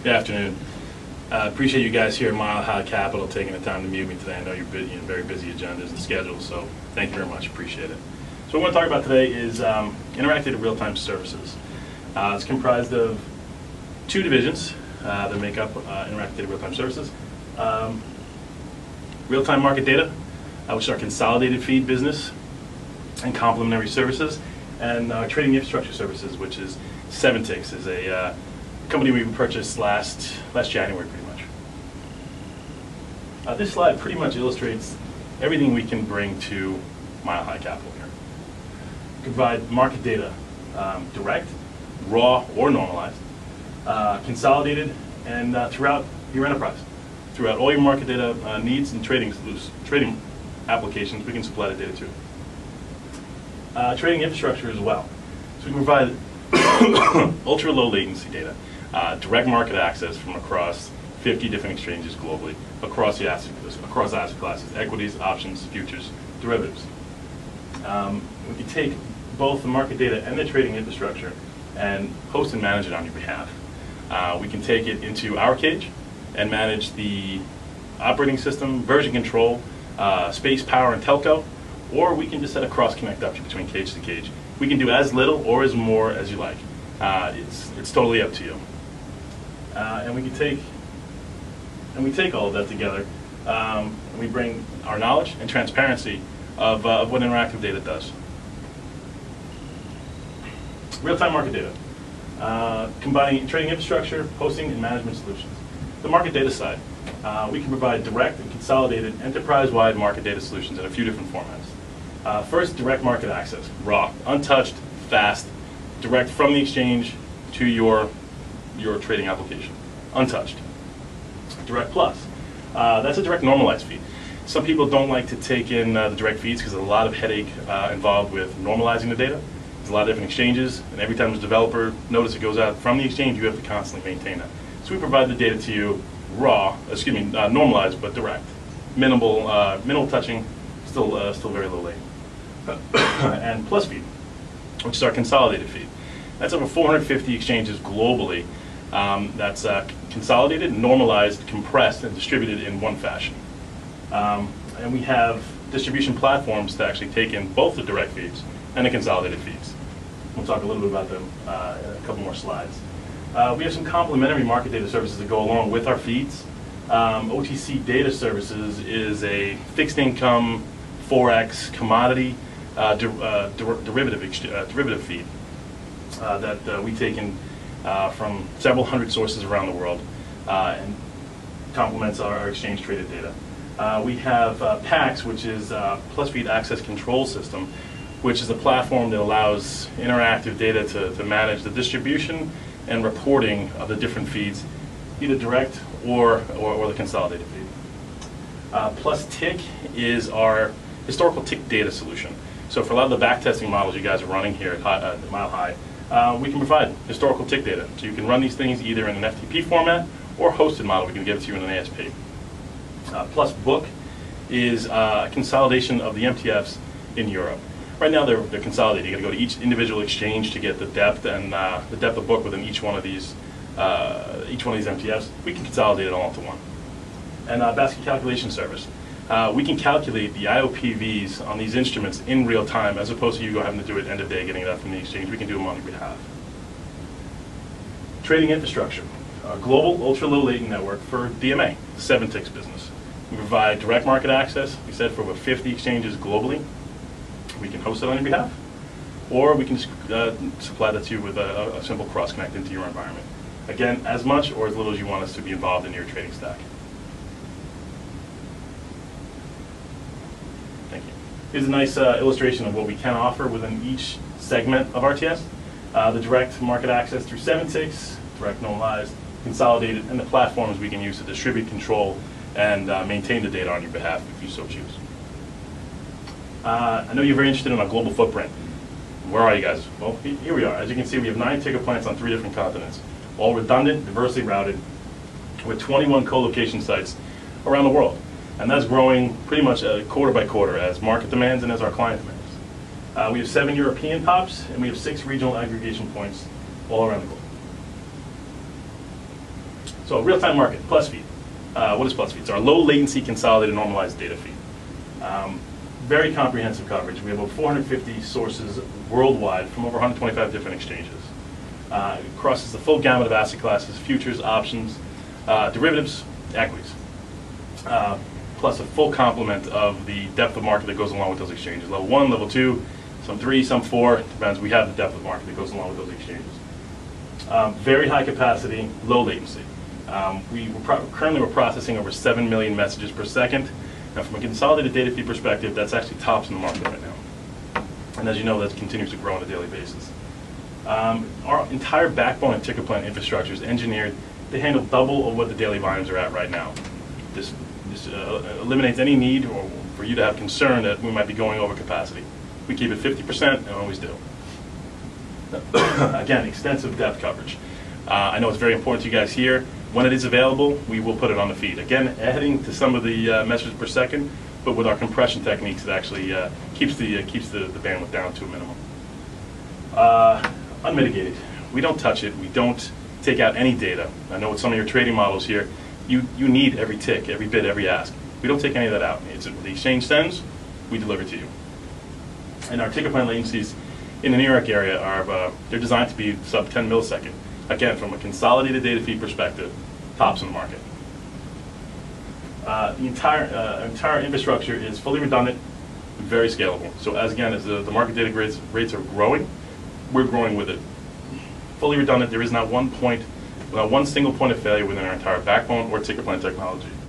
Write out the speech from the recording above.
Good afternoon. Appreciate you guys here at Mile High Capital taking the time to meet me today. I know you're busy, very busy agendas and schedules, so thank you very much. Appreciate it. So what I want to talk about today is interactive real-time services. It's comprised of two divisions that make up interactive real-time services. Real-time market data, which is our consolidated feed business and complementary services, and trading infrastructure services, which is 7ticks, is a company we purchased last January, pretty much. This slide pretty much illustrates everything we can bring to Mile High Capital here. We provide market data, direct, raw, or normalized, consolidated, and throughout your enterprise. Throughout all your market data needs and trading applications, we can supply the data to. Trading infrastructure as well. So we can provide ultra low latency data, direct market access from across 50 different exchanges globally, across asset classes, equities, options, futures, derivatives. We can take both the market data and the trading infrastructure and host and manage it on your behalf. We can take it into our cage and manage the operating system, version control, space, power, and telco, or we can just set a cross-connect up between cage to cage. We can do as little or as more as you like. It's totally up to you. And we take all of that together, and we bring our knowledge and transparency of what interactive data does. Real-time market data, combining trading infrastructure, hosting, and management solutions. The market data side, we can provide direct and consolidated enterprise-wide market data solutions in a few different formats. First, direct market access, raw, untouched, fast, direct from the exchange to your trading application, untouched. Direct Plus, that's a direct normalized feed. Some people don't like to take in the direct feeds because there's a lot of headache involved with normalizing the data. There's a lot of different exchanges, and every time the developer notice it goes out from the exchange, you have to constantly maintain that. So we provide the data to you normalized but direct, minimal touching, still very low latency. And Plus feed, which is our consolidated feed. That's over 450 exchanges globally. That's consolidated, normalized, compressed, and distributed in one fashion. And we have distribution platforms to actually take in both the direct feeds and the consolidated feeds. We'll talk a little bit about them in a couple more slides. We have some complementary market data services that go along with our feeds. OTC Data Services is a fixed income, Forex, commodity derivative feed that we take in from several hundred sources around the world and complements our exchange traded data. We have PAX, which is Plus Feed Access Control System, which is a platform that allows interactive data to manage the distribution and reporting of the different feeds, either direct or the consolidated feed. Plus Tick is our historical tick data solution. So for a lot of the backtesting models you guys are running here at Mile High, we can provide historical tick data. So you can run these things either in an FTP format or hosted model. We can give it to you in an ASP. Plus Book is a consolidation of the MTFs in Europe. Right now they're consolidated. You got to go to each individual exchange to get the depth and the depth of book within each one of these MTFs. We can consolidate it all into one. And basket calculation service. We can calculate the IOPVs on these instruments in real time, as opposed to you having to do it end of day, getting it up from the exchange. We can do them on your behalf. Trading infrastructure, a global ultra low latent network for DMA, 7ticks business. We provide direct market access, we said, for over 50 exchanges globally. We can host it on your behalf, or we can supply that to you with a simple cross-connect into your environment. Again, as much or as little as you want us to be involved in your trading stack. Thank you. Here's a nice illustration of what we can offer within each segment of RTS. The direct market access through 7ticks, direct normalized, consolidated, and the platforms we can use to distribute, control, and maintain the data on your behalf if you so choose. I know you're very interested in our global footprint. Where are you guys? Well, here we are. As you can see, we have 9 ticker plants on 3 different continents, all redundant, diversely routed, with 21 co-location sites around the world. And that's growing pretty much quarter by quarter as market demands and as our client demands. We have 7 European POPs, and we have 6 regional aggregation points all around the globe. So real-time market, plus feed. What is plus feed? It's our low latency consolidated normalized data feed. Very comprehensive coverage. We have over 450 sources worldwide from over 125 different exchanges. It crosses the full gamut of asset classes, futures, options, derivatives, equities. Plus a full complement of the depth of market that goes along with those exchanges. Level 1, level 2, some 3, some 4, depends. We have the depth of market that goes along with those exchanges. Very high capacity, low latency. Currently we're processing over 7 million messages per second. Now from a consolidated data feed perspective, that's actually tops in the market right now. And as you know, that continues to grow on a daily basis. Our entire backbone and ticker plant infrastructure is engineered to handle double of what the daily volumes are at right now. This eliminates any need for you to have concern that we might be going over capacity. We keep it 50% and always do. Again, extensive depth coverage. I know it's very important to you guys here. When it is available, we will put it on the feed. Again, adding to some of the messages per second, but with our compression techniques, it actually keeps the bandwidth down to a minimum. Unmitigated. We don't touch it. We don't take out any data. I know with some of your trading models here, you need every tick, every bid, every ask. We don't take any of that out. It's the exchange sends, we deliver to you. And our ticker plant latencies in the New York area are they're designed to be sub 10 millisecond. Again, from a consolidated data feed perspective, tops in the market. The entire infrastructure is fully redundant, very scalable. So as the market data rates are growing, we're growing with it. Fully redundant, there is not one single point of failure within our entire backbone or ticker plant technology.